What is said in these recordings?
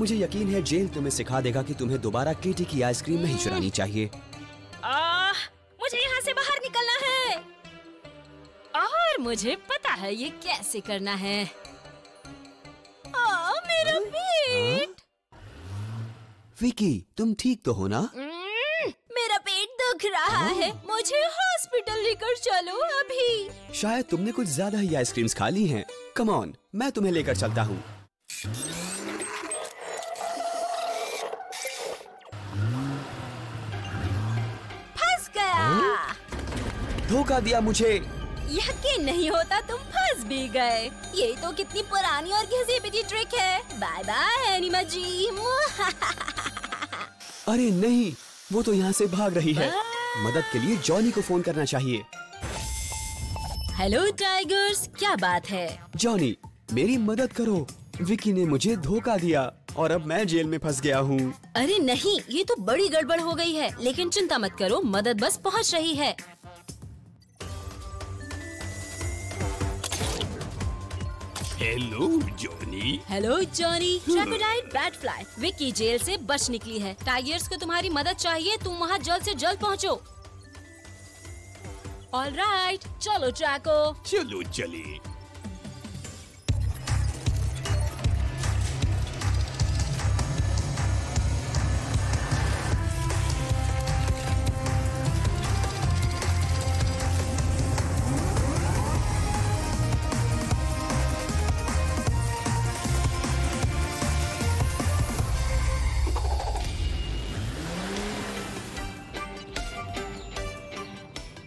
मुझे यकीन है जेल तुम्हें सिखा देगा कि तुम्हें दोबारा केटी की आइसक्रीम नहीं चुरानी चाहिए। मुझे यहाँ से बाहर निकलना है और मुझे पता है ये कैसे करना है। मेरा पेट। विकी, तुम ठीक तो हो ना? मेरा पेट दुख रहा है, मुझे हॉस्पिटल लेकर चलो अभी। शायद तुमने कुछ ज्यादा ही आइसक्रीम्स खा ली हैं। कम ऑन, मैं तुम्हें लेकर चलता हूँ। फंस गया। धोखा दिया मुझे। यकीन नहीं होता तुम फंस भी गए। ये तो कितनी पुरानी और घिसी पिटी ट्रिक है। बाय बाय एनिमा जी। अरे नहीं, वो तो यहाँ से भाग रही है। मदद के लिए जॉनी को फोन करना चाहिए। हेलो टाइगर्स, क्या बात है? जॉनी, मेरी मदद करो। विकी ने मुझे धोखा दिया और अब मैं जेल में फंस गया हूँ। अरे नहीं, ये तो बड़ी गड़बड़ हो गई है। लेकिन चिंता मत करो, मदद बस पहुँच रही है। Hello Johnny. Hello Johnny. Crocodile Batfly, Vicky jail से बच निकली है। टाइगर्स को तुम्हारी मदद चाहिए, तुम वहाँ जल्द से जल्द पहुँचो। ऑलराइट, चलो ट्रैको। चलो चलिए।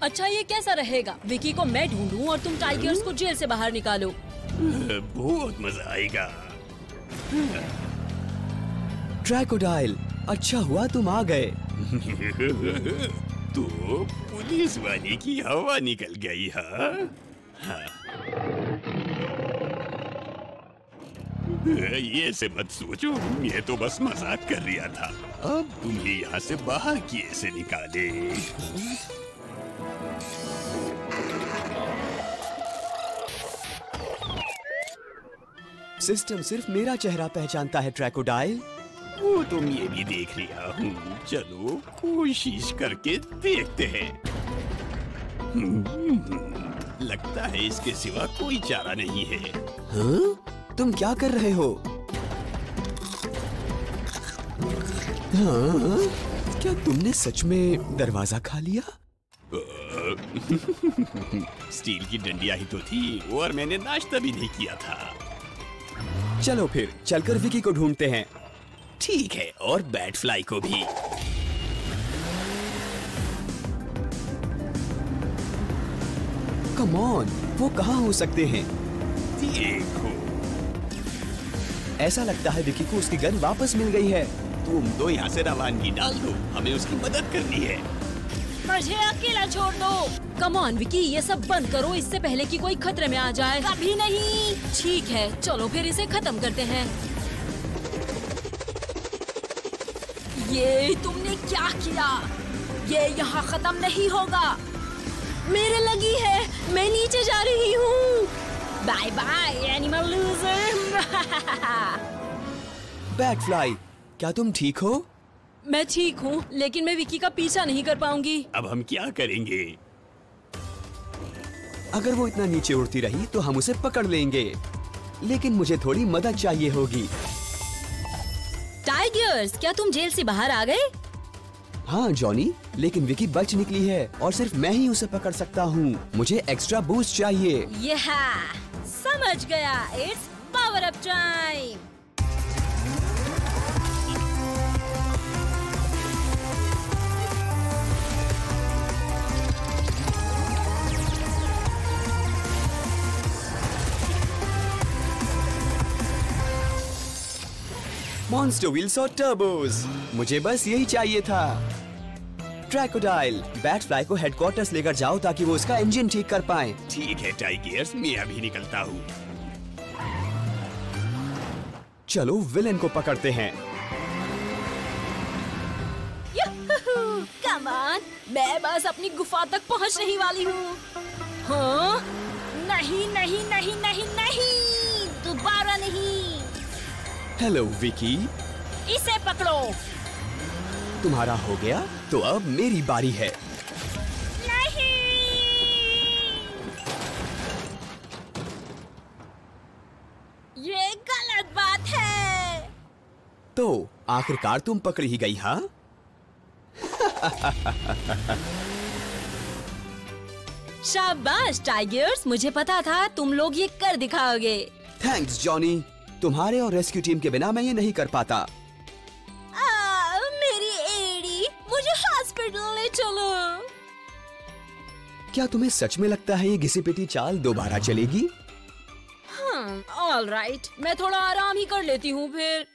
अच्छा, ये कैसा रहेगा? विकी को मैं ढूंढूं और तुम टाइगर्स को जेल से बाहर निकालो। बहुत मजा आएगा। क्रोकोडाइल, अच्छा हुआ तुम आ गए। तो पुलिस वाले की हवा निकल गई है। ये से मत सोचो, ये तो बस मजाक कर रहा था। अब तुम्हें यहाँ से बाहर कैसे निकाले? सिस्टम सिर्फ मेरा चेहरा पहचानता है क्रोकोडाइल। वो तो मैं भी देख लिया हूँ। चलो कोशिश करके देखते हैं। लगता है इसके सिवा कोई चारा नहीं है। हाँ? तुम क्या कर रहे हो? हाँ? क्या तुमने सच में दरवाजा खा लिया? स्टील की डंडिया ही तो थी और मैंने नाश्ता भी नहीं किया था। चलो फिर चलकर विकी को ढूंढते हैं। ठीक है, और बैटफ्लाई को भी। कम ऑन, वो कहाँ हो सकते हैं? देखो, ऐसा लगता है विकी को उसकी गन वापस मिल गई है। तुम तो यहाँ से रवानगी डाल दो, हमें उसकी मदद करनी है। मुझे अकेला छोड़ दो। कम ऑन विकी, ये सब बंद करो इससे पहले कि कोई खतरे में आ जाए। कभी नहीं। ठीक है, चलो फिर इसे खत्म करते हैं। ये तुमने क्या किया? ये यहाँ खत्म नहीं होगा। मेरे लगी है, मैं नीचे जा रही हूँ। Bye bye animal loser. Batfly, क्या तुम ठीक हो? मैं ठीक हूँ, लेकिन मैं विकी का पीछा नहीं कर पाऊंगी। अब हम क्या करेंगे? अगर वो इतना नीचे उड़ती रही तो हम उसे पकड़ लेंगे, लेकिन मुझे थोड़ी मदद चाहिए होगी। टाइगर्स, क्या तुम जेल से बाहर आ गए? हाँ जॉनी, लेकिन विकी बच निकली है और सिर्फ मैं ही उसे पकड़ सकता हूँ। मुझे एक्स्ट्रा बूस्ट चाहिए। समझ गया, it's power up time. Monster wheels और टर्बोस, मुझे बस यही चाहिए था। क्रोकोडाइल, बैटफ्लाई को हेडक्वार्टर्स लेकर जाओ ताकि वो उसका इंजन ठीक कर पाए। ठीक है टाइगर्स, मैं अभी निकलता हूँ। चलो विलेन को पकड़ते हैं। कम ऑन, मैं बस अपनी गुफा तक पहुँचने वाली हूँ। हाँ? नहीं नहीं नहीं नहीं नहीं, दोबारा नहीं। हेलो विकी, इसे पकड़ो। तुम्हारा हो गया तो अब मेरी बारी है। नहीं। ये गलत बात है। तो आखिरकार तुम पकड़ी ही गई, हाँ? शाबाश टाइगर्स, मुझे पता था तुम लोग ये कर दिखाओगे। थैंक्स जॉनी, तुम्हारे और रेस्क्यू टीम के बिना मैं ये नहीं कर पाता। मेरी एड़ी, मुझे हॉस्पिटल ले चलो। क्या तुम्हें सच में लगता है ये घिसी पिटी चाल दोबारा चलेगी? ऑल राइट, मैं थोड़ा आराम ही कर लेती हूँ फिर।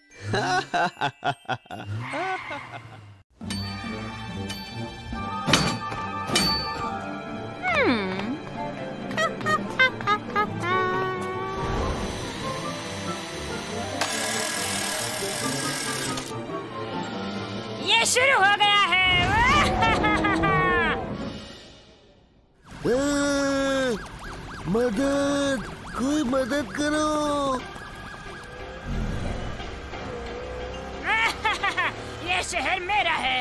ये शुरू हो गया है। मदद, कोई मदद करो। ये शहर मेरा है।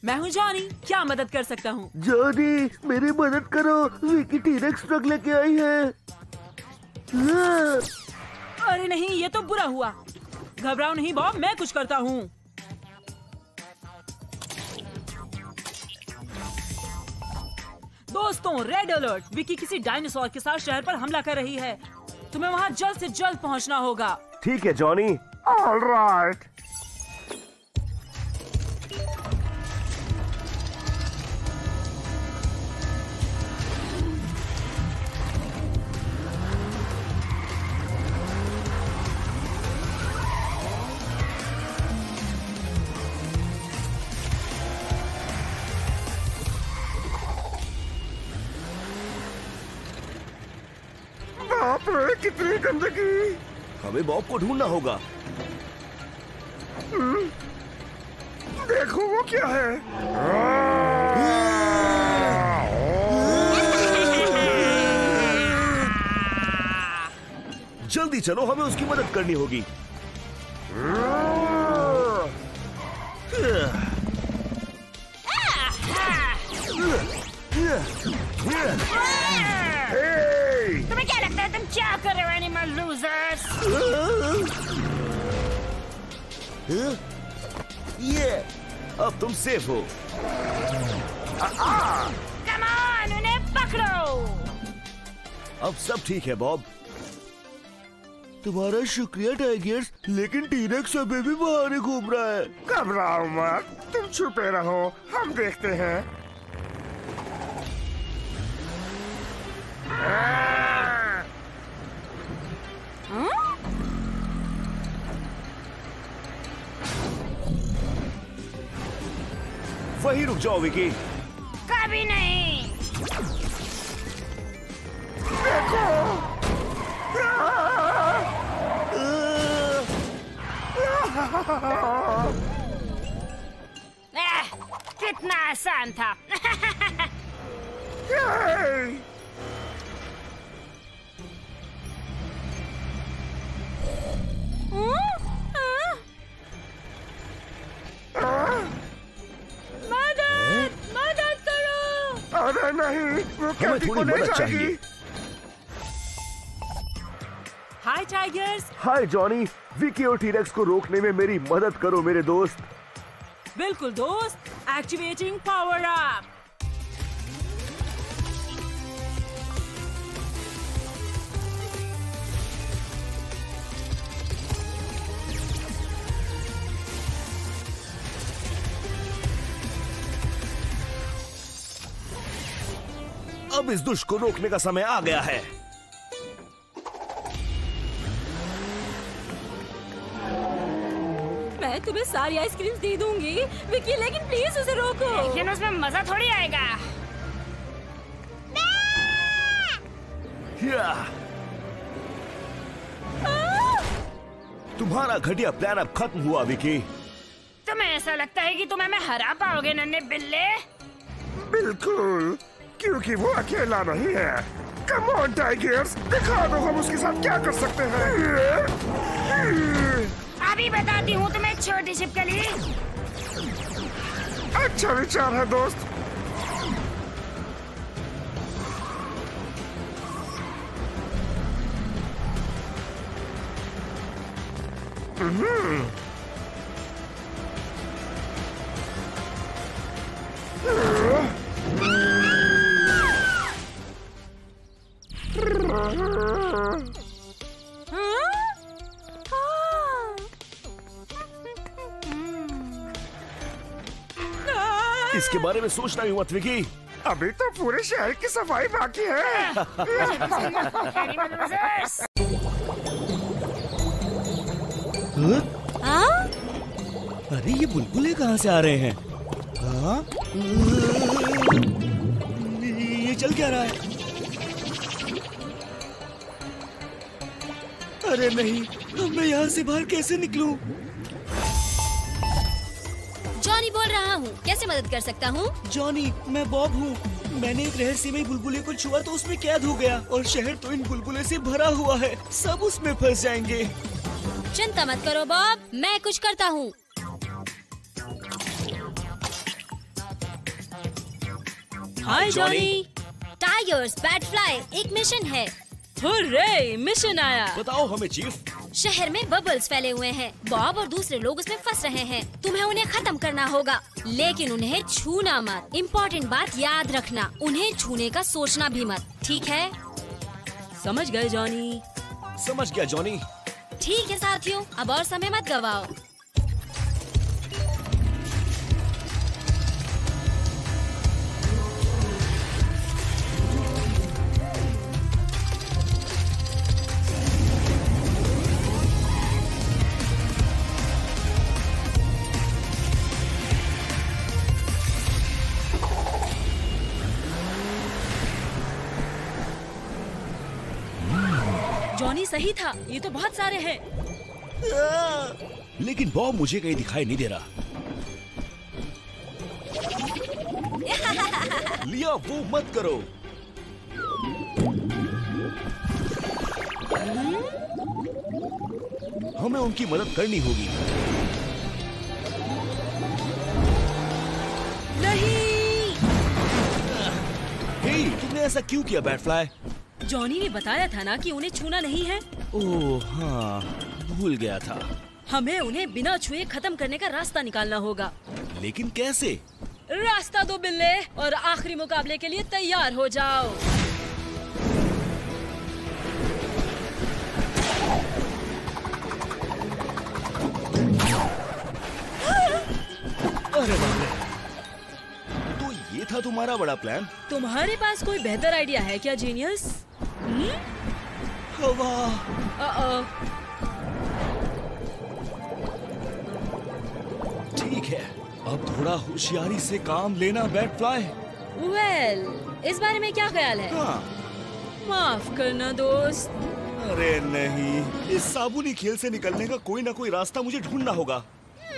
मैं हूँ जॉनी, क्या मदद कर सकता हूँ? जॉनी, मेरी मदद करो, विकी टी-रेक्स ट्रक लेके आई है। अरे नहीं, ये तो बुरा हुआ। घबराओ नहीं बॉब, मैं कुछ करता हूँ। दोस्तों, रेड अलर्ट! विकी किसी डायनासोर के साथ शहर पर हमला कर रही है। तुम्हें वहाँ जल्द से जल्द पहुँचना होगा। ठीक है जॉनी। All right. कितनी गंदगी! हमें बॉब को ढूंढना होगा। देखो वो क्या है। जल्दी चलो, हमें उसकी मदद करनी होगी। तुम्हें क्या लगता है तुम क्या कर रहे हो एनिमल लूजर्स? ये अब तुम सेफ हो। कम ऑन, उन्हें पकड़ो। अब सब ठीक है बॉब। तुम्हारा शुक्रिया टाइगर्स, लेकिन टी-रेक्स अभी भी बाहर ही घूम रहा है। घबराओ मत, तुम छुपे रहो, हम देखते हैं। वहीं रुक जाओ विकी। कभी नहीं। देखो। कितना आसान था। मदद करो। अरे नहीं, वो कैदी को ले जाएगी। हाय टाइगर्स। हाय जॉनी, विकी और टी-रेक्स को रोकने में मेरी मदद करो मेरे दोस्त। बिल्कुल दोस्त, एक्टिवेटिंग पावर अप। अब इस दुष्ट को रोकने का समय आ गया है। मैं तुम्हें सारी आइसक्रीम दे दूंगी विकी, लेकिन प्लीज उसे रोको। लेकिन उसमें मजा थोड़ी आएगा। तुम्हारा घटिया प्लान अब खत्म हुआ विकी। तुम्हें ऐसा लगता है कि तुम हमें हरा पाओगे नन्हे बिल्ले। बिल्कुल, क्योंकि वो अकेला नहीं है। कम ऑन टाइगर्स, दिखा दो हम उसके साथ क्या कर सकते हैं। अभी बताती हूँ तुम्हें छोटी छिपकली। अच्छा विचार है दोस्त। इसके बारे में सोचना ही मत विकी। अभी तो पूरे शहर की सफाई बाकी है। हाँ? अरे ये बुलबुले कहाँ से आ रहे हैं? हाँ? ये चल क्या रहा है? अरे नहीं, अब मैं यहाँ से बाहर कैसे निकलूं? जॉनी बोल रहा हूँ, कैसे मदद कर सकता हूँ? जॉनी, मैं बॉब हूँ। मैंने एक रहस्यमय बुलबुले को छुआ तो उसमें कैद हो गया और शहर तो इन बुलबुले से भरा हुआ है। सब उसमें फंस जाएंगे। चिंता मत करो बॉब, मैं कुछ करता हूँ। हाय जॉनी। टाइगर्स बैटफ्लाई, एक मिशन है। हुर्रे, मिशन आया। बताओ हमें चीफ। शहर में बबल्स फैले हुए हैं। बॉब और दूसरे लोग उसमें फंस रहे हैं। तुम्हें उन्हें खत्म करना होगा, लेकिन उन्हें छूना मत। इम्पोर्टेंट बात याद रखना, उन्हें छूने का सोचना भी मत, ठीक है? समझ गए जॉनी? समझ गया जॉनी। ठीक है साथियों, अब और समय मत गवाओ। जॉनी सही था, ये तो बहुत सारे हैं। लेकिन बॉब मुझे कहीं दिखाई नहीं दे रहा। लिया, वो मत करो। हमें उनकी मदद करनी होगी। नहीं। हे, तुमने ऐसा क्यों किया बैटफ्लाई? जॉनी ने बताया था ना कि उन्हें छूना नहीं है। ओह हाँ, भूल गया था। हमें उन्हें बिना छुए खत्म करने का रास्ता निकालना होगा। लेकिन कैसे? रास्ता दो बिल्ले और आखिरी मुकाबले के लिए तैयार हो जाओ। अरे बाप रे, तो ये था तुम्हारा बड़ा प्लान? तुम्हारे पास कोई बेहतर आइडिया है क्या जीनियस? हवा। ठीक है, अब थोड़ा होशियारी से काम लेना बैटफ्लाई। वेल, इस बारे में क्या ख्याल है? हाँ। माफ करना दोस्त। अरे नहीं, इस साबुनी खेल से निकलने का कोई ना कोई रास्ता मुझे ढूंढना होगा।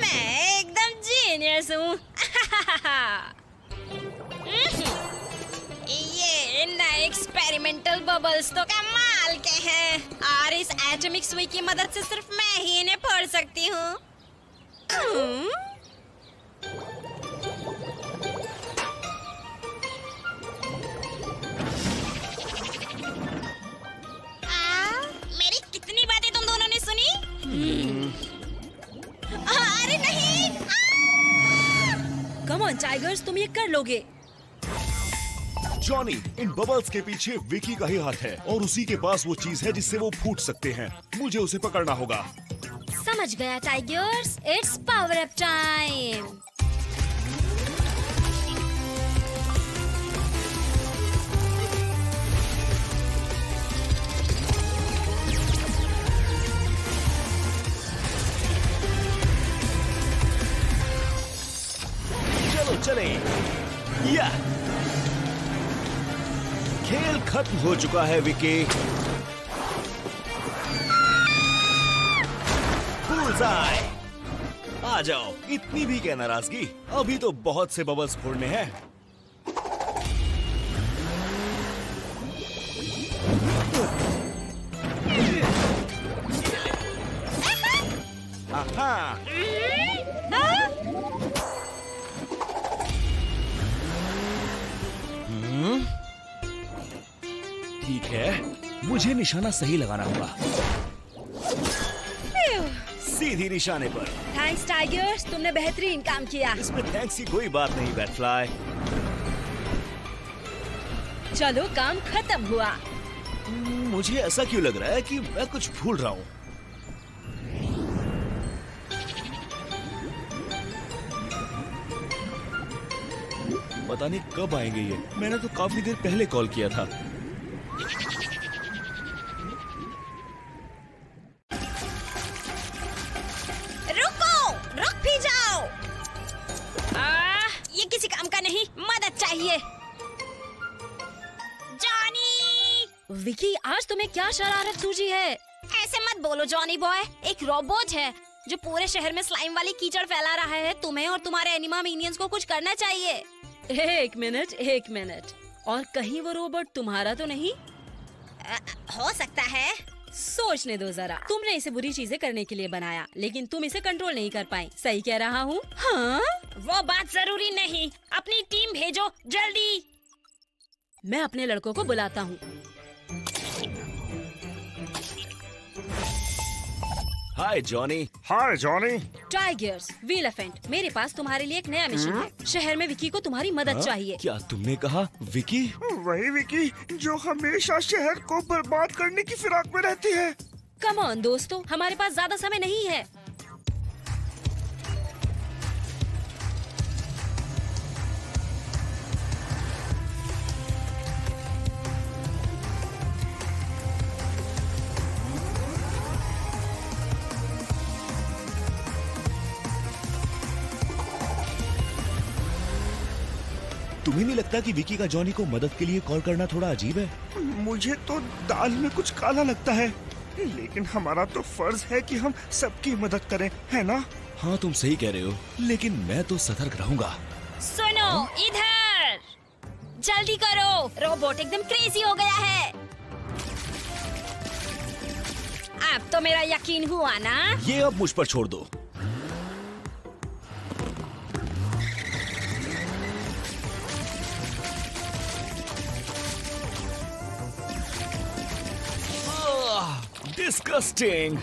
मैं एकदम जीनियस हूँ। ये नए एक्सपेरिमेंटल बबल्स तो कमाल के हैं और इस एटॉमिक सुई की मदद से सिर्फ मैं ही इन्हें फोड़ सकती हूँ। मेरी कितनी बातें तुम दोनों ने सुनी? अरे नहीं! कम ऑन टाइगर्स, तुम ये कर लोगे। जॉनी, इन बबल्स के पीछे विकी का ही हाथ है और उसी के पास वो चीज है जिससे वो फूट सकते हैं। मुझे उसे पकड़ना होगा। समझ गया tigers, it's power up time. चलो चले। या खेल खत्म हो चुका है विकी। बुल्सआई। आ जाओ, इतनी भी क्या नाराजगी, अभी तो बहुत से बबल्स फोड़ने हैं। आहा। ठीक है, मुझे निशाना सही लगाना होगा। सीधी निशाने पर। थैंक्स टाइगर्स, तुमने बेहतरीन काम किया। इसमें थैंक्स की कोई बात नहीं बैटफ्लाई। चलो काम खत्म हुआ। मुझे ऐसा क्यों लग रहा है कि मैं कुछ भूल रहा हूँ। पता नहीं कब आएंगे ये, मैंने तो काफी देर पहले कॉल किया था। रुक भी जाओ। ये किसी काम का नहीं, मदद चाहिए। जॉनी! विकी, आज तुम्हें क्या शरारत सूझी है? ऐसे मत बोलो जॉनी बॉय, एक रोबोट है जो पूरे शहर में स्लाइम वाली कीचड़ फैला रहा है। तुम्हें और तुम्हारे एनिमा मिनियंस को कुछ करना चाहिए। एक मिनट, और कहीं वो रोबोट तुम्हारा तो नहीं? हो सकता है। सोचने दो जरा, तुमने इसे बुरी चीजें करने के लिए बनाया, लेकिन तुम इसे कंट्रोल नहीं कर पाई। सही कह रहा हूँ? हाँ? वो बात जरूरी नहीं, अपनी टीम भेजो जल्दी। मैं अपने लड़कों को बुलाता हूँ। हाय जॉनी। हाय जॉनी। टाइगर्स, वीलेफेंट, मेरे पास तुम्हारे लिए एक नया मिशन है। शहर में विकी को तुम्हारी मदद चाहिए। क्या तुमने कहा विकी? वही विकी जो हमेशा शहर को बर्बाद करने की फिराक में रहती है। कम ऑन दोस्तों, हमारे पास ज्यादा समय नहीं है। तुम्हें नहीं लगता कि विकी का जॉनी को मदद के लिए कॉल करना थोड़ा अजीब है? मुझे तो दाल में कुछ काला लगता है, लेकिन हमारा तो फर्ज है कि हम सबकी मदद करें, है ना? हाँ तुम सही कह रहे हो, लेकिन मैं तो सतर्क रहूंगा। सुनो इधर, जल्दी करो, रोबोट एकदम क्रेजी हो गया है। अब तो मेरा यकीन हुआ ना? ये अब मुझ पर छोड़ दो। डिस्गस्टिंग।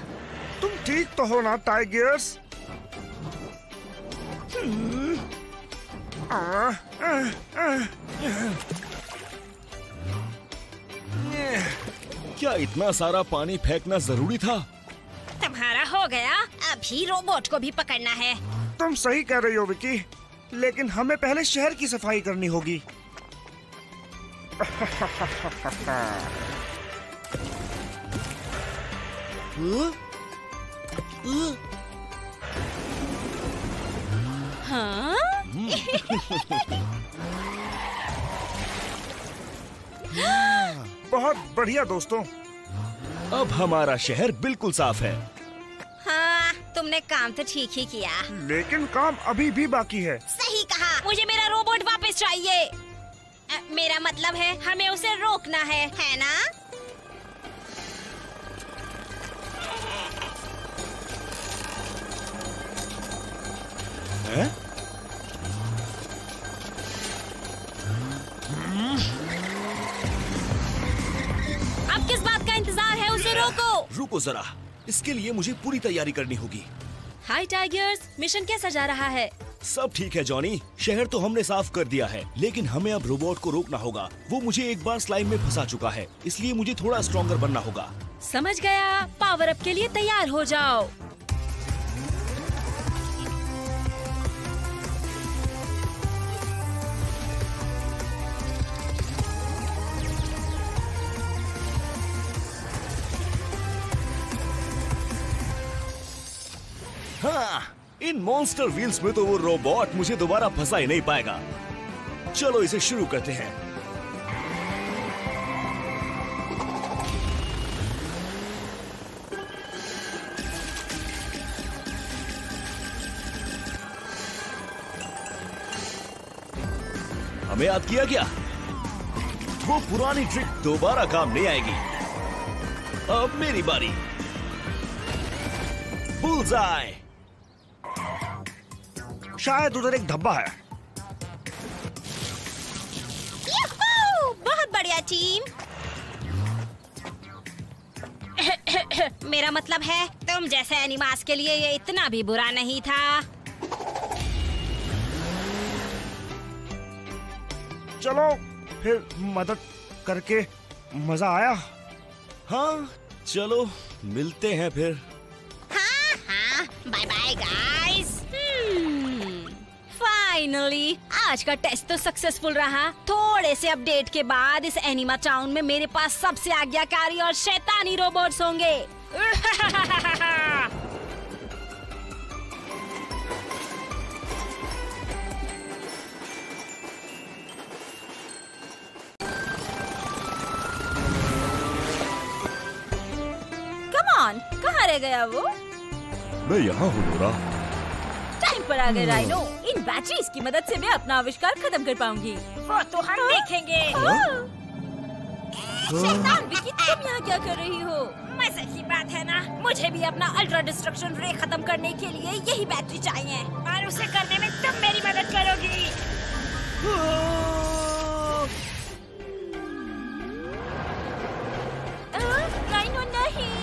तुम ठीक तो हो ना टाइगर्स? क्या इतना सारा पानी फेंकना जरूरी था? तुम्हारा हो गया, अभी रोबोट को भी पकड़ना है। तुम सही कह रही हो विकी, लेकिन हमें पहले शहर की सफाई करनी होगी। हाँ? बहुत बढ़िया दोस्तों, अब हमारा शहर बिल्कुल साफ है। हाँ, तुमने काम तो ठीक ही किया, लेकिन काम अभी भी बाकी है। सही कहा, मुझे मेरा रोबोट वापस चाहिए। मेरा मतलब है हमें उसे रोकना है ना? हैं? अब किस बात का इंतजार है? उसे रोको। रुको जरा, इसके लिए मुझे पूरी तैयारी करनी होगी। हाय टाइगर्स, मिशन कैसा जा रहा है? सब ठीक है जॉनी, शहर तो हमने साफ कर दिया है, लेकिन हमें अब रोबोट को रोकना होगा। वो मुझे एक बार स्लाइम में फंसा चुका है, इसलिए मुझे थोड़ा स्ट्रॉन्गर बनना होगा। समझ गया, पावर अप के लिए तैयार हो जाओ। हाँ, इन मॉन्स्टर व्हील्स में तो वो रोबोट मुझे दोबारा फंसा ही नहीं पाएगा। चलो इसे शुरू करते हैं। हमें याद किया क्या? वो पुरानी ट्रिक दोबारा काम नहीं आएगी। अब मेरी बारी। बुल्सआई। शायद उधर एक धब्बा है। बहुत बढ़िया टीम। मेरा मतलब है तुम जैसे एनिमास के लिए ये इतना भी बुरा नहीं था। चलो फिर मदद करके मजा आया। हाँ चलो मिलते हैं फिर। हाँ, बाय बाय गाइस। फाइनली आज का टेस्ट तो सक्सेसफुल रहा। थोड़े से अपडेट के बाद इस एनिमा टाउन में मेरे पास सबसे आज्ञाकारी और शैतानी रोबोट्स होंगे। कम ऑन, कहाँ रह गया वो? मैं यहाँ हूँ नोरा। टाइम पर आ गए राइनो। इन बैटरीज की मदद से मैं अपना आविष्कार खत्म कर पाऊंगी। वो तो हम देखेंगे। शैतान विकी, तुम यहाँ क्या कर रही हो? मजे की बात है ना, मुझे भी अपना अल्ट्रा डिस्ट्रक्शन रे खत्म करने के लिए यही बैटरी चाहिए और उसे करने में तुम मेरी मदद करोगी। राइनो नहीं।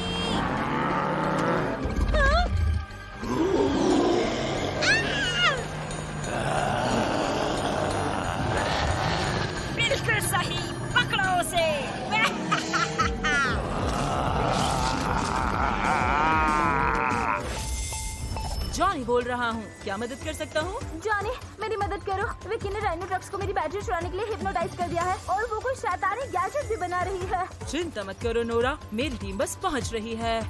बिल्कुल सही, पकड़ो उसे। जॉनी बोल रहा हूँ, क्या मदद कर सकता हूँ? जॉनी मेरी मदद करो। विकी ने राइनो ट्रक्स को मेरी बैटरी चुराने के लिए हिप्नोटाइज कर दिया है और वो कोई शैतानी गैजेट भी बना रही है। चिंता मत करो नोरा, मेरी टीम बस पहुँच रही है।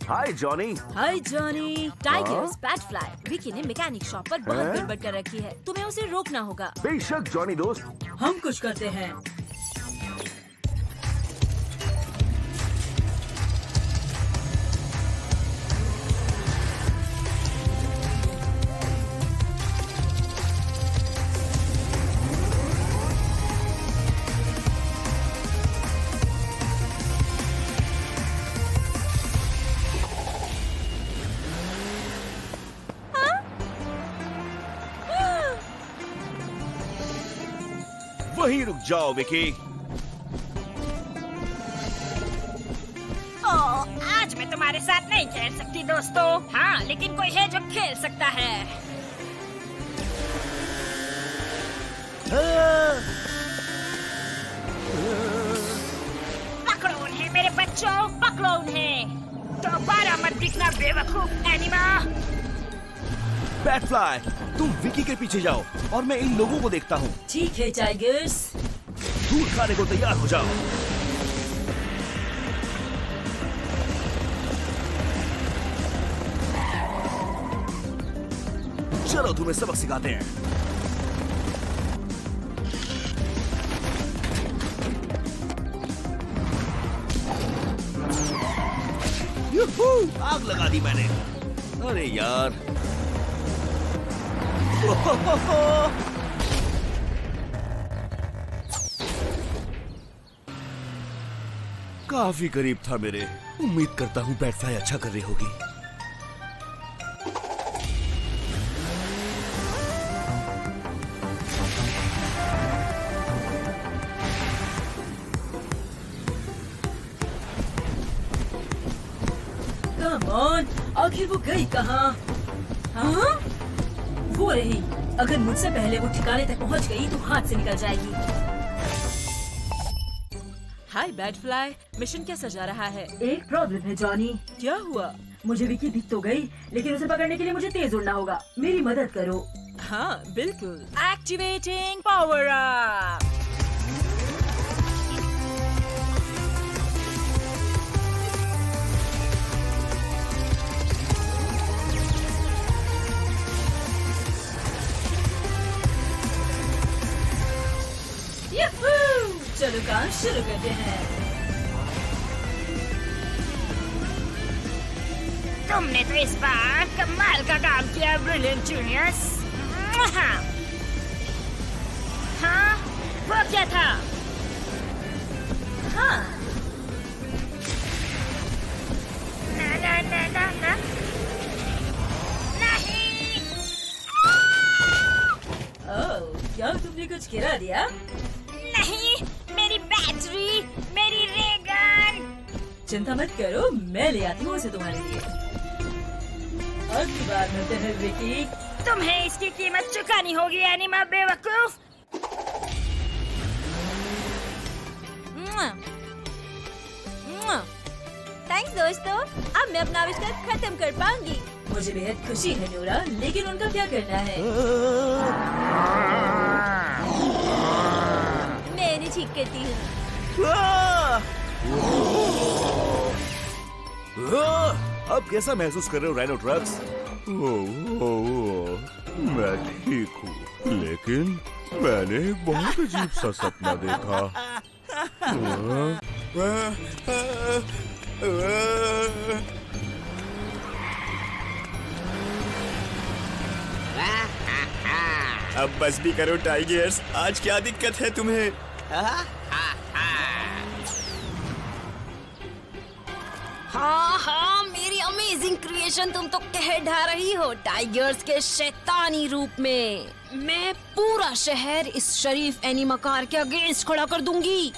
हाय जॉनी। हाय जॉनी। टाइगर्स, बैटफ्लाई, विकी ने मैकेनिक शॉप पर बहुत गड़बड़ कर रखी है। तुम्हें उसे रोकना होगा। बेशक जॉनी दोस्त। हम कुछ करते हैं। वहीं रुक जाओ विकी। आज मैं तुम्हारे साथ नहीं खेल सकती दोस्तों। हाँ, लेकिन कोई है जो खेल सकता है। पकड़ो उन्हें मेरे बच्चों, पकड़ो उन्हें। दोबारा मत दिखना बेवकूफ एनिमा। बैटफ्लाई, तुम विकी के पीछे जाओ और मैं इन लोगों को देखता हूँ। ठीक है टाइगर्स। धूल खाने को तैयार हो जाओ। चलो तुम्हें सबक सिखाते हैं। यूहू, आग लगा दी मैंने। अरे यार। काफी करीब था मेरे। उम्मीद करता हूँ बैटफ्लाई अच्छा कर रही होगी। कम ऑन, आखिर वो गई कहाँ? हाँ? वो रही। अगर मुझसे पहले वो ठिकाने तक पहुंच गई तो हाथ से निकल जाएगी। हाय बैटफ्लाई, मिशन कैसा जा रहा है? एक प्रॉब्लम है जॉनी। क्या हुआ? मुझे विकी दिख तो गई, लेकिन उसे पकड़ने के लिए मुझे तेज उड़ना होगा। मेरी मदद करो। हाँ बिल्कुल। Activating power up. चलो काम शुरू करते हैं। तुमने तो इस बार कमाल का काम किया ब्रिलियंट जूनियर्स। हाँ, वो क्या था? हाँ। ना। नहीं। ओह, क्या तुमने कुछ गिरा दिया? नहीं, मेरी बैटरी, मेरी रे गन। चिंता मत करो, मैं ले आती हूँ उसे तुम्हारे लिए। अगली बार मिलते हैं विकी। तुम्हें इसकी कीमत चुकानी होगी एनिमा बेवकूफ। थैंक्स दोस्तों, अब मैं अपना आविष्कार खत्म कर पाऊंगी। मुझे बेहद खुशी है नोरा, लेकिन उनका क्या करना है? मैं इन्हें ठीक करती हूँ। अब कैसा महसूस कर रहे हो राइनो ट्रक्स? मैं ठीक हूँ, लेकिन मैंने एक बहुत अजीब सा सपना देखा। अब बस भी करो टाइगर्स, आज क्या दिक्कत है तुम्हें? हाँ, मेरी अमेजिंग क्रिएशन तुम तो कह ढा रही हो टाइगर्स के शैतानी रूप में। मैं पूरा शहर इस शरीफ एनिमाकार के अगेंस्ट खड़ा कर दूंगी।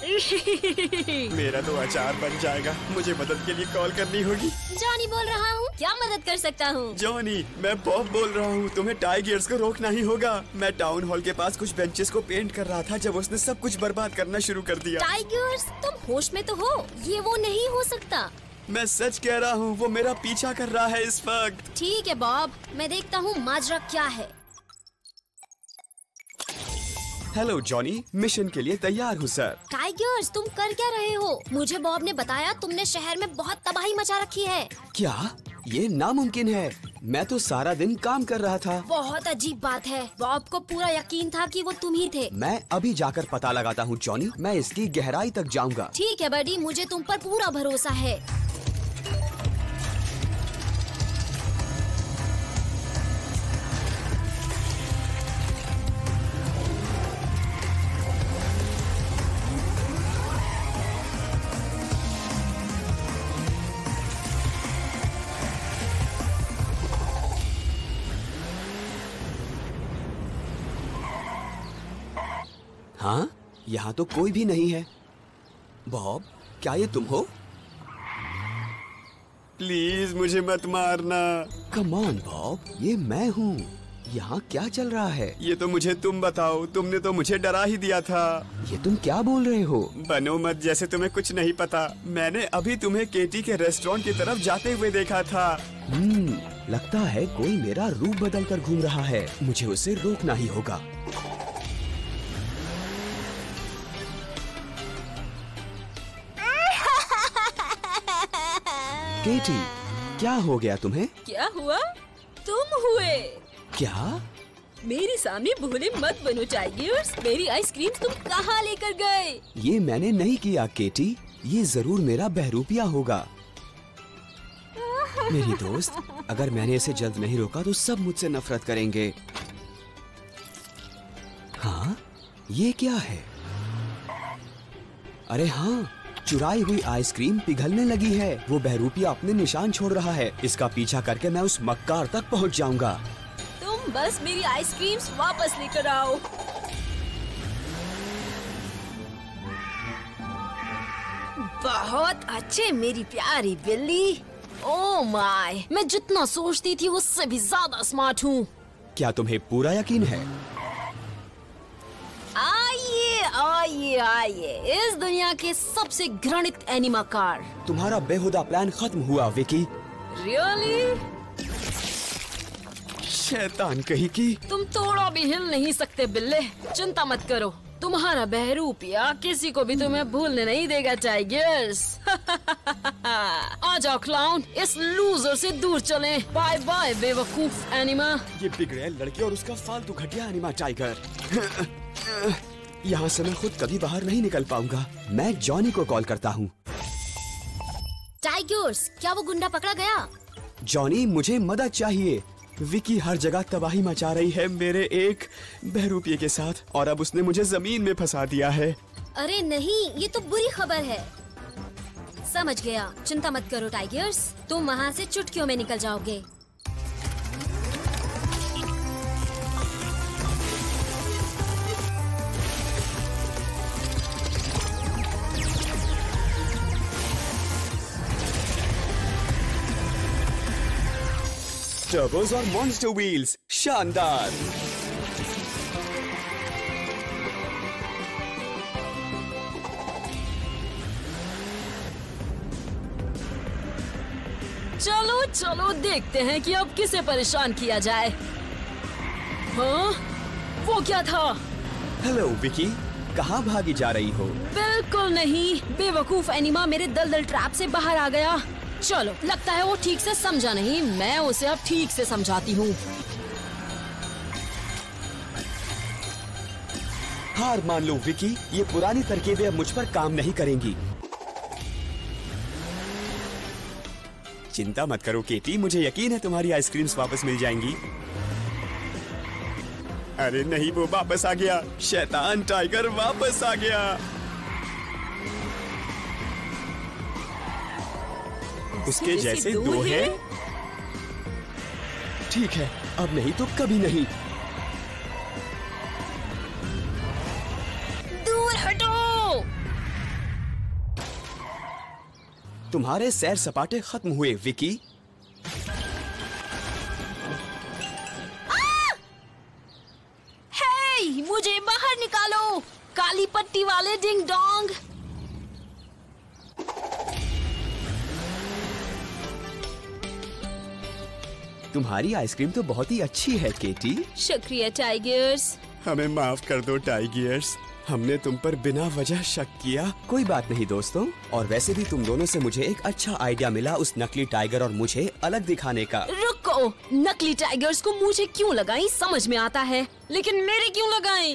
मेरा तो अचार बन जाएगा। मुझे मदद के लिए कॉल करनी होगी। जॉनी बोल रहा हूँ, क्या मदद कर सकता हूँ? जॉनी, मैं बॉब बोल रहा हूँ। तुम्हें टाइगर्स को रोकना ही होगा। मैं टाउन हॉल के पास कुछ बेंचेस को पेंट कर रहा था जब उसने सब कुछ बर्बाद करना शुरू कर दिया। टाइगर्स, तुम होश में तो हो? ये वो नहीं हो सकता। मैं सच कह रहा हूँ, वो मेरा पीछा कर रहा है इस वक्त। ठीक है बॉब, मैं देखता हूँ माजरा क्या है। हेलो जॉनी, मिशन के लिए तैयार हूँ सर। टाइगर्स, तुम कर क्या रहे हो? मुझे बॉब ने बताया तुमने शहर में बहुत तबाही मचा रखी है। क्या? ये नामुमकिन है। मैं तो सारा दिन काम कर रहा था। बहुत अजीब बात है। बॉब को पूरा यकीन था कि वो तुम ही थे। मैं अभी जाकर पता लगाता हूँ जॉनी। मैं इसकी गहराई तक जाऊँगा। ठीक है बडी, मुझे तुम पर पूरा भरोसा है। हाँ, यहाँ तो कोई भी नहीं है। बॉब, क्या ये तुम हो? प्लीज मुझे मत मारना। कम ऑन बॉब, ये मैं हूँ। यहाँ क्या चल रहा है? ये तो मुझे तुम बताओ। तुमने तो मुझे डरा ही दिया था। ये तुम क्या बोल रहे हो? बनो मत जैसे तुम्हें कुछ नहीं पता। मैंने अभी तुम्हें केटी के रेस्टोरेंट की तरफ जाते हुए देखा था। लगता है कोई मेरा रूप बदल कर घूम रहा है। मुझे उसे रोकना ही होगा। केटी, क्या हो गया तुम्हें? क्या हुआ? तुम हुए। क्या? मेरे सामने भोले मत बनो टाइगर्स। मेरी आइसक्रीम तुम कहाँ लेकर गए? ये मैंने नहीं किया केटी। ये जरूर मेरा बहरूपिया होगा। मेरी दोस्त, अगर मैंने इसे जल्द नहीं रोका तो सब मुझसे नफरत करेंगे। हाँ, ये क्या है? अरे हाँ, चुराई हुई आइसक्रीम पिघलने लगी है। वो बहरूपिया अपने निशान छोड़ रहा है। इसका पीछा करके मैं उस मक्कार तक पहुंच जाऊंगा। तुम बस मेरी आइसक्रीम्स वापस लेकर आओ। बहुत अच्छे मेरी प्यारी बिल्ली। ओह माय, मैं जितना सोचती थी उससे भी ज्यादा स्मार्ट हूँ। क्या तुम्हें पूरा यकीन है? आइए आइए आइए, इस दुनिया के सबसे घृणित एनिमाकार। तुम्हारा बेहुदा प्लान खत्म हुआ विकी। रियली? शैतान कहीं की। तुम थोड़ा भी हिल नहीं सकते बिल्ले। चिंता मत करो, तुम्हारा बहरूपिया किसी को भी तुम्हें भूलने नहीं देगा टाइगर्स। आ जाओ क्लाउन, इस लूजर से दूर चलें। बाय बाय बेवकूफ एनिमा। ये बिगड़ैल लड़की और उसका फालतू घटिया एनिमा टाइगर। यहाँ से मैं खुद कभी बाहर नहीं निकल पाऊंगा। मैं जॉनी को कॉल करता हूँ। टाइगर्स, क्या वो गुंडा पकड़ा गया? जॉनी, मुझे मदद चाहिए। विकी हर जगह तबाही मचा रही है मेरे एक बहरूपिये के साथ, और अब उसने मुझे जमीन में फंसा दिया है। अरे नहीं, ये तो बुरी खबर है। समझ गया, चिंता मत करो टाइगर्स, तुम वहाँ से चुटकियों में निकल जाओगे। टर्बोस और मॉन्स्टर व्हील्स, शानदार। चलो चलो देखते हैं कि अब किसे परेशान किया जाए। हाँ? वो क्या था? हेलो विकी, कहाँ भागी जा रही हो? बिल्कुल नहीं, बेवकूफ एनिमा मेरे दलदल ट्रैप से बाहर आ गया। चलो, लगता है वो ठीक से समझा नहीं, मैं उसे अब ठीक से समझाती हूँ। हार मान लो विकी, ये पुरानी तरकीबें अब मुझ पर काम नहीं करेंगी। चिंता मत करो केटी, मुझे यकीन है तुम्हारी आइसक्रीम्स वापस मिल जाएंगी। अरे नहीं, वो वापस आ गया। शैतान टाइगर वापस आ गया। उसके जैसे दो हैं? ठीक है, अब नहीं तो कभी नहीं। दूर हटो। तुम्हारे सैर सपाटे खत्म हुए विकी। हे, मुझे बाहर निकालो, काली पट्टी वाले डिंग डोंग। तुम्हारी आइसक्रीम तो बहुत ही अच्छी है केटी। शुक्रिया टाइगर्स। हमें माफ कर दो टाइगर्स, हमने तुम पर बिना वजह शक किया। कोई बात नहीं दोस्तों, और वैसे भी तुम दोनों से मुझे एक अच्छा आइडिया मिला उस नकली टाइगर और मुझे अलग दिखाने का। रुको, नकली टाइगर्स को मुझे क्यों लगाई समझ में आता है, लेकिन मेरे क्यों लगाई?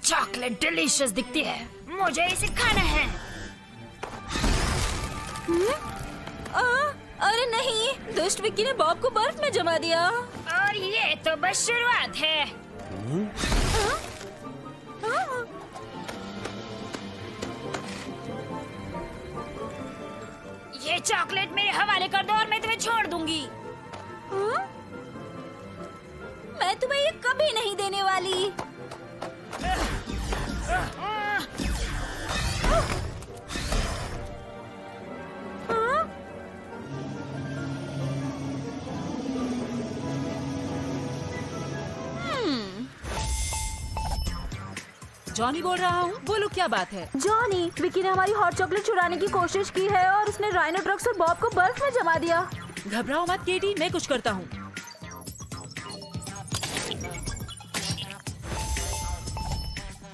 चॉकलेट डिलीशियस दिखती है, मुझे इसे खाना है। अरे नहीं, दुष्ट विक्की ने बॉब को बर्फ में जमा दिया। और ये तो बस शुरुआत है। ये चॉकलेट मेरे हवाले कर दो और मैं तुम्हें छोड़ दूंगी। मैं तुम्हें ये कभी नहीं देने वाली। जॉनी बोल रहा हूँ, बोलो क्या बात है? जॉनी, विकी ने हमारी हॉट चॉकलेट चुराने की कोशिश की है और उसने राइनो ट्रक्स और बॉब को बर्फ में जमा दिया। घबराओ मत केटी, मैं कुछ करता हूँ।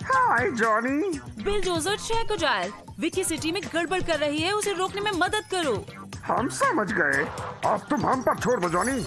हाय जॉनी। बिलडोजर चेक जायल, विकी सिटी में गड़बड़ कर रही है, उसे रोकने में मदद करो। हम समझ गए, अब तुम हम पर छोड़ दो जॉनी।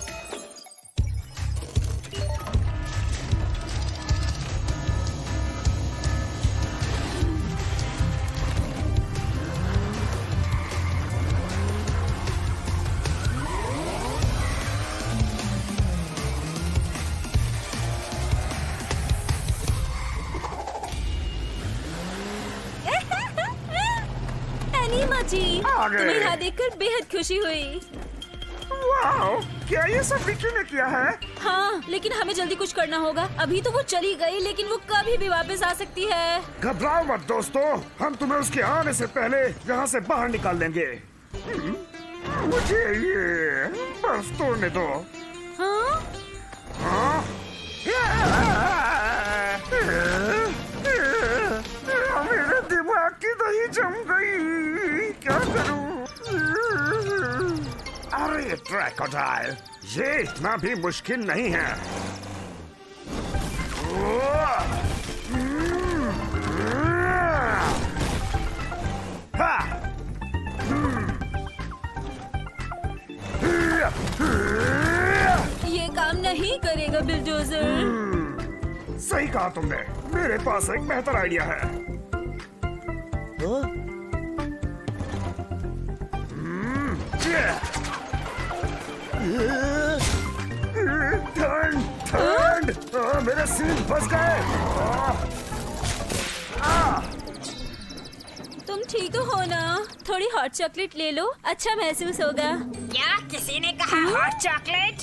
तुम्हें यहाँ देखकर बेहद खुशी हुई। वाओ, क्या ये सब विकी ने किया है? हाँ, लेकिन हमें जल्दी कुछ करना होगा। अभी तो वो चली गई, लेकिन वो कभी भी वापस आ सकती है। घबराओ मत दोस्तों, हम तुम्हें उसके आने से पहले यहाँ से बाहर निकाल देंगे। मुझे ये बर्फ तोड़ने दो। हाँ? हाँ? मेरे दिमाग की दही जम गई, क्या करूं? अरे क्रोकोडाइल, ये इतना भी मुश्किल नहीं है। ये काम नहीं करेगा बिलडोजर। सही कहा तुमने, मेरे पास एक बेहतर आइडिया है। ठंड मेरे सीन फंस गए। तुम ठीक तो हो ना? थोड़ी हॉट चॉकलेट ले लो, अच्छा महसूस होगा। क्या किसी ने कहा हॉट चॉकलेट?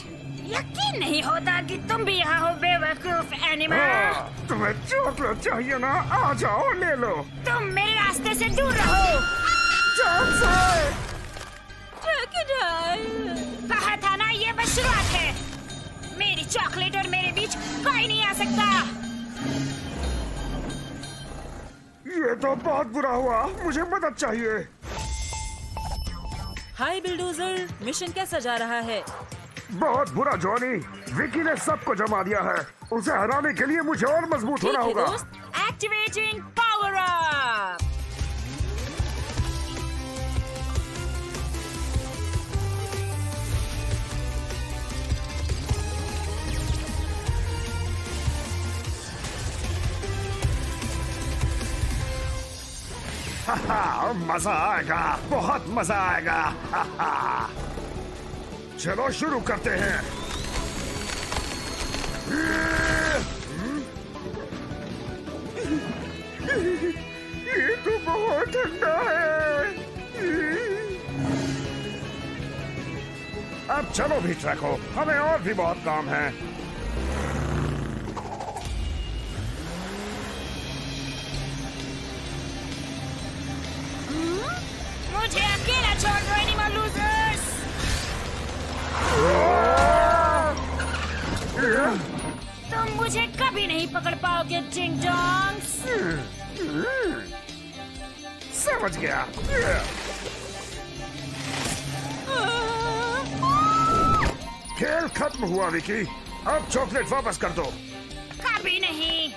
यकीन नहीं होता कि तुम भी यहाँ हो बेवकूफ एनिमल। तुम्हें चॉकलेट चाहिए ना? आ जाओ ले लो। तुम मेरे रास्ते से दूर रहो। कहा था ना ये बस शुरुआत है। मेरी चॉकलेट और मेरे बीच कोई नहीं आ सकता। ये तो बहुत बुरा हुआ, मुझे मदद चाहिए। हाय बिल्डोजर, मिशन कैसा जा रहा है? बहुत बुरा जॉनी, विकी ने सबको जमा दिया है। उसे हराने के लिए मुझे और मजबूत होना होगा। Activating power up. मजा आएगा, बहुत मजा आएगा। चलो शुरू करते हैं। ये तो बहुत ठंडा है। अब चलो भी ट्रैको, हमें और भी बहुत काम है। मुझे अकेला छोड़ दो एनिमल लूजर्स। तुम मुझे कभी नहीं पकड़ पाओगे टिंग डोंग्स। समझ गया। खेल खत्म हुआ विकी, अब चॉकलेट वापस कर दो। कभी नहीं।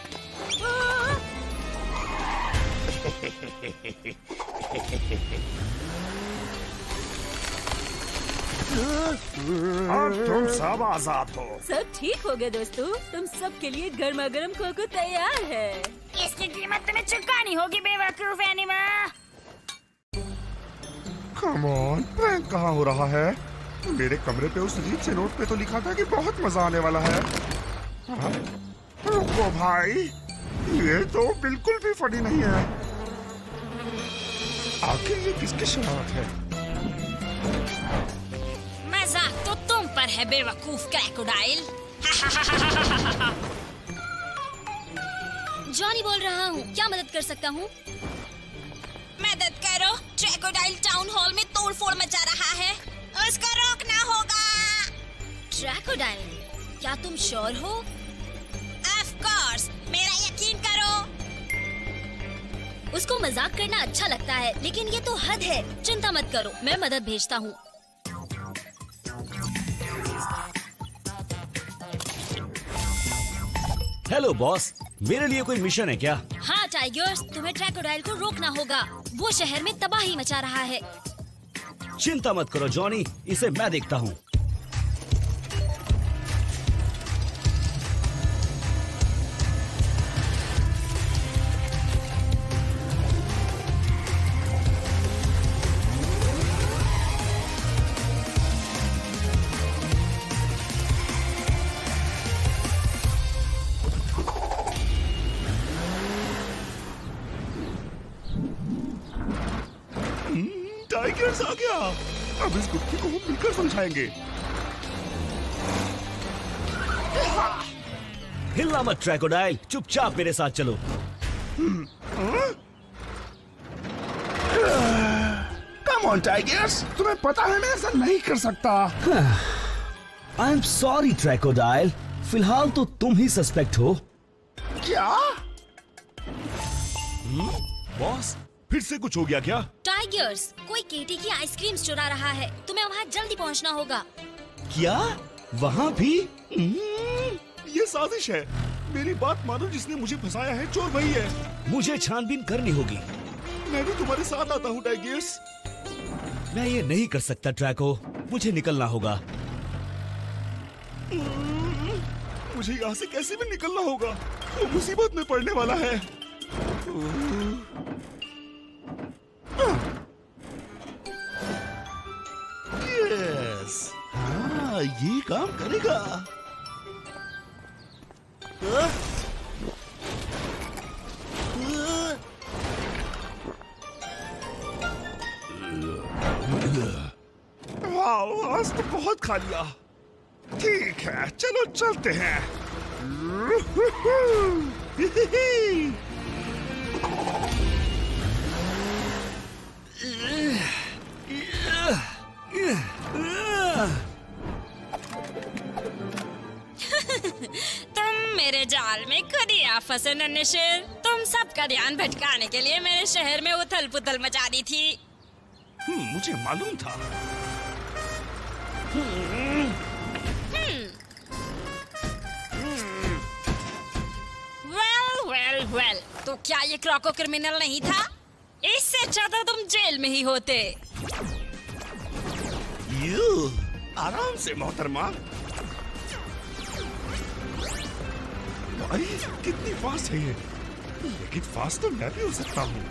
अब तुम सब आजाद हो। सब ठीक हो गया दोस्तों, तुम सब के लिए गर्मा गर्म कोको तैयार है। इसकी कीमत तुम्हें चुकानी होगी बेवकूफ एनिमल। कम ऑन, प्रैंक कहाँ हो रहा है? मेरे कमरे पे उस अजीब से नोट पे तो लिखा था कि बहुत मजा आने वाला है। रुको भाई, ये तो बिल्कुल भी फनी नहीं है। आखिर ये किसकी शरारत है? मजाक तो तुम पर है बेवकूफ क्रोकोडाइल। जॉनी बोल रहा हूँ, क्या मदद कर सकता हूँ? मदद करो, क्रोकोडाइल टाउन हॉल में तोड़फोड़ मचा रहा है, उसको रोकना होगा। क्रोकोडाइल, क्या तुम श्योर हो? ऑफ कोर्स, मेरा यकीन करो। उसको मजाक करना अच्छा लगता है, लेकिन ये तो हद है। चिंता मत करो, मैं मदद भेजता हूँ। हेलो बॉस, मेरे लिए कोई मिशन है क्या? हाँ टाइगर्स, तुम्हें क्रोकोडाइल को रोकना होगा। वो शहर में तबाही मचा रहा है। चिंता मत करो जॉनी, इसे मैं देखता हूँ। टाइगर्स आ गया। अब इस गुत्थी को हम मिलकर समझाएंगे। हिलना मत क्रोकोडाइल, चुपचाप मेरे साथ चलो। कम ऑन टाइगर्स, तुम्हें पता है मैं ऐसा नहीं कर सकता। आई एम सॉरी क्रोकोडाइल, फिलहाल तो तुम ही सस्पेक्ट हो। क्या? बॉस, फिर से कुछ हो गया क्या? टाइगर्स, कोई केटी की आइसक्रीम्स चुरा रहा है। तुम्हें वहाँ जल्दी पहुँचना होगा। क्या? वहाँ भी? ये साजिश है। मेरी बात मानो, जिसने मुझे फंसाया है चोर वही है। मुझे छानबीन करनी होगी। मैं भी तुम्हारे साथ आता हूँ टाइगर्स। मैं ये नहीं कर सकता ट्रैको, मुझे निकलना होगा। मुझे यहाँ से कैसे भी निकलना होगा, वो मुसीबत में पड़ने वाला है। ये काम करेगा। आज तो बहुत खा लिया। ठीक है, चलो चलते हैं। तुम मेरे जाल में खुद ही आ फंसे नन्हे शेर। तुम सबका ध्यान भटकाने के लिए मेरे शहर में उथल पुथल मचा दी थी। मुझे मालूम था। वेल, तो क्या ये क्रोको क्रिमिनल नहीं था? इससे अच्छा तो तुम जेल में ही होते। आराम से मोहतरमा। अरे कितनी फास्ट है ये, लेकिन फास्ट तो मैं भी हो सकता हूँ।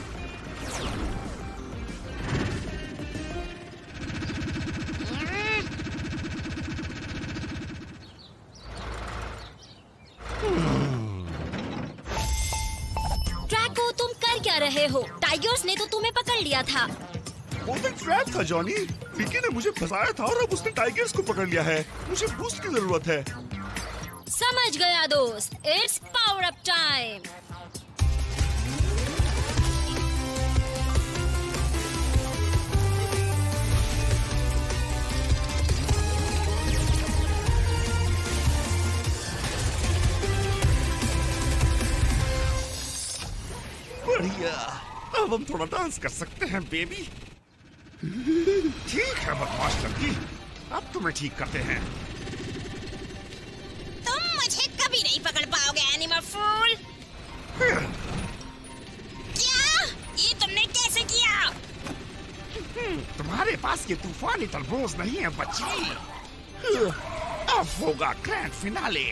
ट्रैको, तुम कर क्या रहे हो? टाइगर्स ने तो तुम्हें पकड़ लिया था। वो तो ट्रैप था जॉनी। विकी ने मुझे फंसाया था और अब उसने टाइगर्स को पकड़ लिया है। मुझे बूस्ट की जरूरत है। समझ गया दोस्त, इट्स पावर अप टाइम। बढ़िया, अब हम थोड़ा डांस कर सकते हैं बेबी। ठीक है बदमाश लड़की, अब तुम्हें ठीक करते हैं। तुम मुझे कभी नहीं पकड़ पाओगे एनिमल फूल। क्या? ये तुमने कैसे किया? तुम्हारे पास ये तूफानी तरबूज नहीं है बच्ची। अब होगा ग्रैंड फिनाले।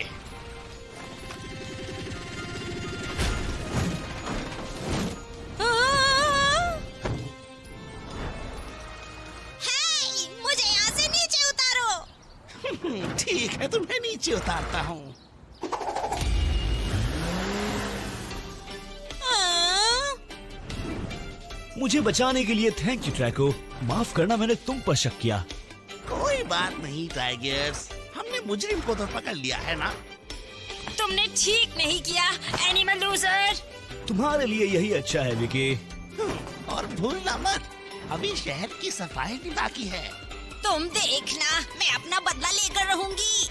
ठीक है, तुम्हें नीचे उतारता हूँ। मुझे बचाने के लिए थैंक यू ट्रैको। माफ करना, मैंने तुम पर शक किया। कोई बात नहीं टाइगर्स, हमने मुजरिम को तो पकड़ लिया है ना। तुमने ठीक नहीं किया एनिमल लूजर। तुम्हारे लिए यही अच्छा है विकी। और भूलना मत, अभी शहर की सफाई भी बाकी है। तुम देखना, मैं अपना बदला लेकर रहूंगी।